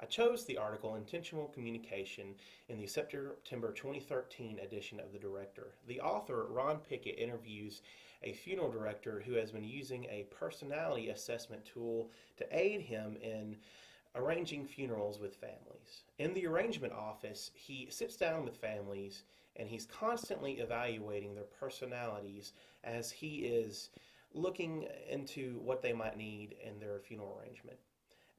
I chose the article Intentional Communication in the September 2013 edition of The Director. The author, Ron Pickett, interviews a funeral director who has been using a personality assessment tool to aid him in arranging funerals with families. In the arrangement office, he sits down with families and he's constantly evaluating their personalities as he is looking into what they might need in their funeral arrangement.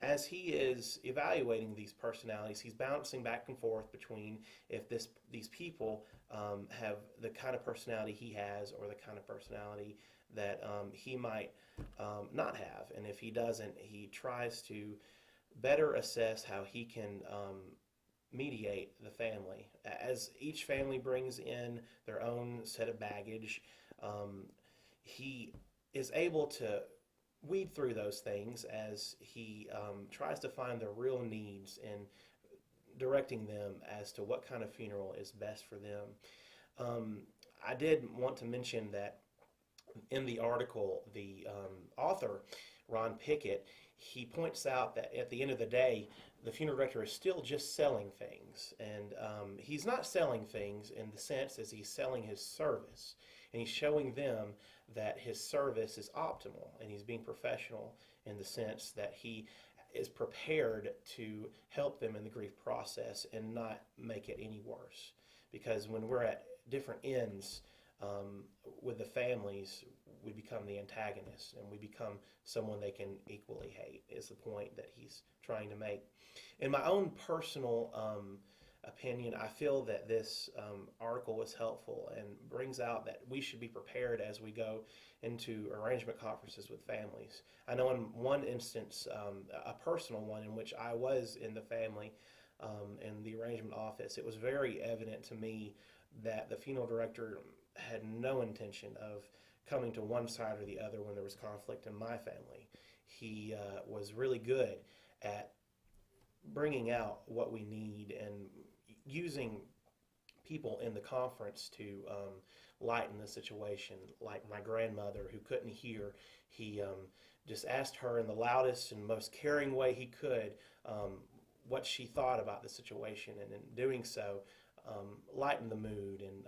As he is evaluating these personalities, he's bouncing back and forth between if these people have the kind of personality he has or the kind of personality that he might not have. And if he doesn't, he tries to better assess how he can mediate the family. As each family brings in their own set of baggage, he is able to weed through those things as he tries to find their real needs and directing them as to what kind of funeral is best for them. I did want to mention that in the article, the author, Ron Pickett, he points out that at the end of the day, the funeral director is still just selling things. And he's not selling things in the sense as he's selling his service. And he's showing them that his service is optimal and he's being professional in the sense that he is prepared to help them in the grief process and not make it any worse. Because when we're at different ends with the families, we become the antagonist and we become someone they can equally hate, is the point that he's trying to make. In my own personal opinion, I feel that this article was helpful and brings out that we should be prepared as we go into arrangement conferences with families. I know in one instance, a personal one in which I was in the family in the arrangement office, it was very evident to me that the funeral director had no intention of coming to one side or the other when there was conflict in my family. He was really good at bringing out what we need and using people in the conference to lighten the situation. Like my grandmother who couldn't hear, he just asked her in the loudest and most caring way he could what she thought about the situation, and in doing so lightened the mood and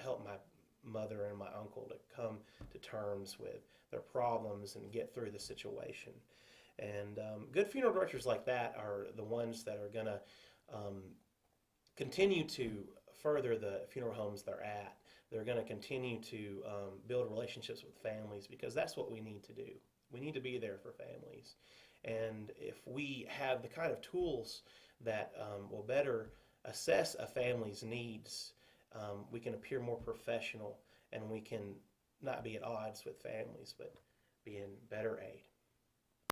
helped my mother and my uncle to come to terms with their problems and get through the situation. And good funeral directors like that are the ones that are going to continue to further the funeral homes they're at. They're going to continue to build relationships with families because that's what we need to do. We need to be there for families. And if we have the kind of tools that will better assess a family's needs, we can appear more professional and we can not be at odds with families, but be in better aid.